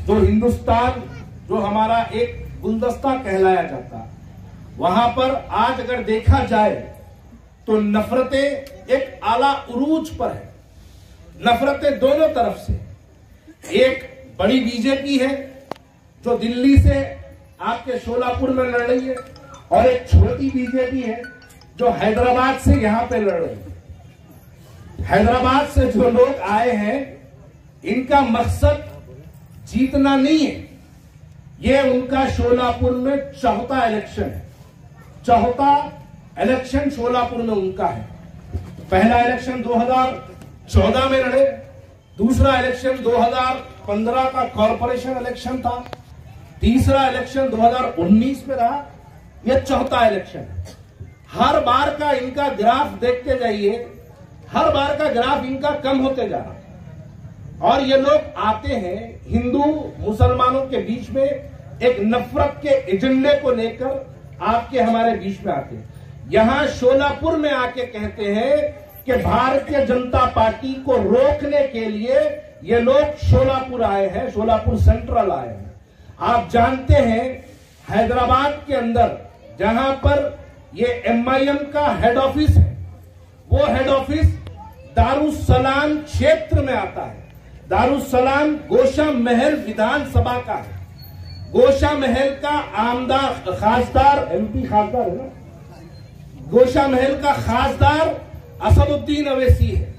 जो हिंदुस्तान जो हमारा एक गुलदस्ता कहलाया जाता, वहां पर आज अगर देखा जाए तो नफरतें एक आला उरूज पर है। नफरतें दोनों तरफ से। एक बड़ी बीजेपी है जो दिल्ली से आपके शोलापुर में लड़ रही है, और एक छोटी बीजेपी है जो हैदराबाद से यहां पे लड़ रही है। हैदराबाद से जो लोग आए हैं, इनका मकसद जीतना नहीं है। ये उनका शोलापुर में चौथा इलेक्शन है। चौथा इलेक्शन शोलापुर में उनका है। पहला इलेक्शन 2014 में लड़े, दूसरा इलेक्शन 2015 का कॉरपोरेशन इलेक्शन था, तीसरा इलेक्शन 2019 में रहा, यह चौथा इलेक्शन है। हर बार का इनका ग्राफ देखते जाइए, हर बार का ग्राफ इनका कम होते जा रहा है। और ये लोग आते हैं हिंदू मुसलमानों के बीच में एक नफरत के एजेंडे को लेकर आपके हमारे बीच में आते हैं। यहां शोलापुर में आके कहते हैं कि भारतीय जनता पार्टी को रोकने के लिए ये लोग शोलापुर आए हैं, शोलापुर सेंट्रल आए हैं। आप जानते हैं हैदराबाद के अंदर जहां पर ये एमआईएम का हेड ऑफिस है, वो हेड ऑफिस दारुसलाम क्षेत्र में आता है। दारुसलाम गोशा महल विधानसभा का है। गोशा महल का आमदार खासदार एमपी खासदार है ना, गोशा महल का खासदार असदुद्दीन अवैसी है।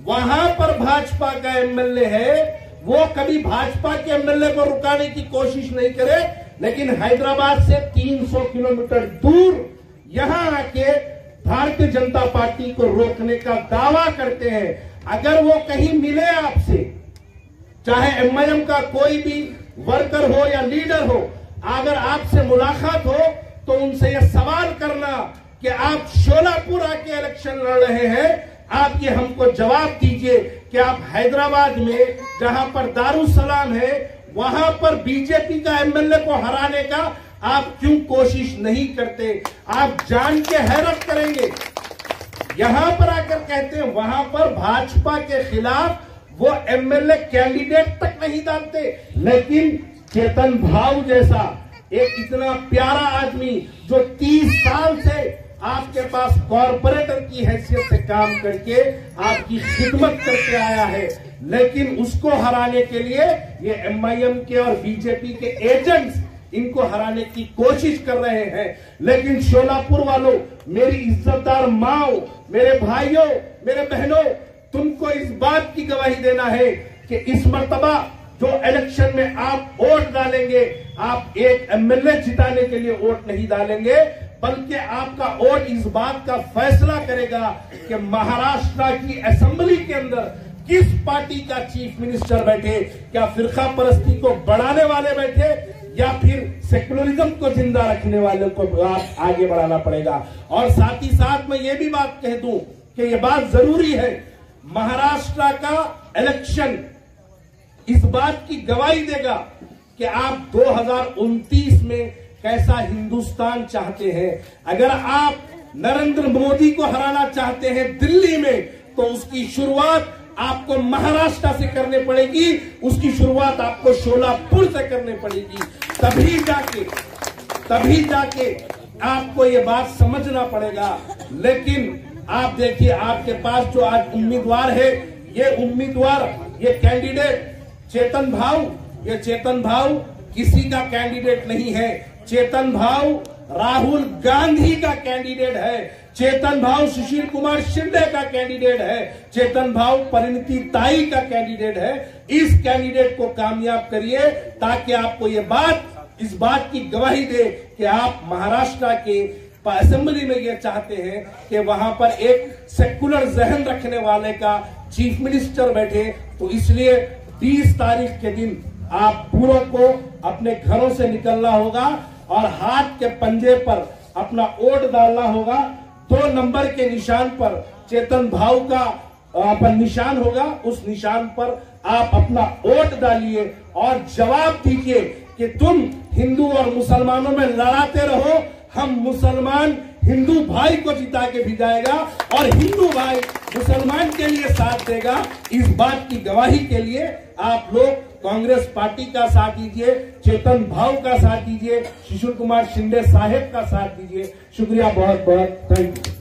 वहां पर भाजपा का एमएलए है। वो कभी भाजपा के एमएलए को रुकाने की कोशिश नहीं करे, लेकिन हैदराबाद से 300 किलोमीटर दूर यहां आके भारतीय जनता पार्टी को रोकने का दावा करते हैं। अगर वो कहीं मिले आपसे, चाहे एमआईएम का कोई भी वर्कर हो या लीडर हो, अगर आपसे मुलाकात हो तो उनसे यह सवाल करना कि आप शोलापुर आके इलेक्शन लड़ रहे हैं, आप ये हमको जवाब दीजिए कि आप हैदराबाद में जहां पर दारुसलाम है, वहां पर बीजेपी का एमएलए को हराने का आप क्यों कोशिश नहीं करते? आप जान के हैरत करेंगे। यहां पर आकर कहते हैं वहां पर भाजपा के खिलाफ वो एमएलए कैंडिडेट तक नहीं डालते, लेकिन चेतन भाऊ जैसा एक इतना प्यारा आदमी जो 30 साल से आपके पास कॉर्पोरेटर की हैसियत से काम करके आपकी खिदमत करके आया है, लेकिन उसको हराने के लिए ये एमआईएम के और बीजेपी के एजेंट्स इनको हराने की कोशिश कर रहे हैं। लेकिन शोलापुर वालों, मेरी इज्जतदार माओ, मेरे भाइयों, मेरे बहनों, तुमको इस बात की गवाही देना है कि इस मर्तबा जो इलेक्शन में आप वोट डालेंगे, आप एक एमएलए जिताने के लिए वोट नहीं डालेंगे, बल्कि आपका वोट इस बात का फैसला करेगा कि महाराष्ट्र की असेंबली के अंदर किस पार्टी का चीफ मिनिस्टर बैठे। क्या फिरका परस्ती को बढ़ाने वाले बैठे या फिर सेकुलरिज्म को जिंदा रखने वाले को आप आगे बढ़ाना पड़ेगा। और साथ ही साथ मैं ये भी बात कह दूं कि ये बात जरूरी है, महाराष्ट्र का इलेक्शन इस बात की गवाही देगा कि आप 2029 में कैसा हिंदुस्तान चाहते हैं। अगर आप नरेंद्र मोदी को हराना चाहते हैं दिल्ली में, तो उसकी शुरुआत आपको महाराष्ट्र से करनी पड़ेगी, उसकी शुरुआत आपको शोलापुर से करनी पड़ेगी। तभी जाके आपको ये बात समझना पड़ेगा। लेकिन आप देखिए, आपके पास जो आज उम्मीदवार है, ये उम्मीदवार, ये कैंडिडेट चेतन भाऊ, ये चेतन भाऊ किसी का कैंडिडेट नहीं है। चेतन भाऊ राहुल गांधी का कैंडिडेट है। चेतन भाऊ सुशील कुमार शिंदे का कैंडिडेट है। चेतन भाऊ परिणीति ताई का कैंडिडेट है। इस कैंडिडेट को कामयाब करिए ताकि आपको ये बात, इस बात की गवाही दे कि आप महाराष्ट्र के असेंबली में ये चाहते हैं कि वहां पर एक सेकुलर जहन रखने वाले का चीफ मिनिस्टर बैठे। तो इसलिए 30 तारीख के दिन आप पूरों को अपने घरों से निकलना होगा और हाथ के पंजे पर अपना वोट डालना होगा। 2 नंबर के निशान पर चेतन भाऊ का निशान होगा, उस निशान पर आप अपना वोट डालिए और जवाब दीजिए कि तुम हिंदू और मुसलमानों में लड़ाते रहो, हम मुसलमान हिंदू भाई को जिता के भी जाएगा और हिंदू भाई मुसलमान के लिए साथ देगा। इस बात की गवाही के लिए आप लोग कांग्रेस पार्टी का साथ दीजिए, चेतन भाव का साथ दीजिए, शिशिर कुमार शिंदे साहेब का साथ दीजिए। शुक्रिया, बहुत बहुत थैंक यू।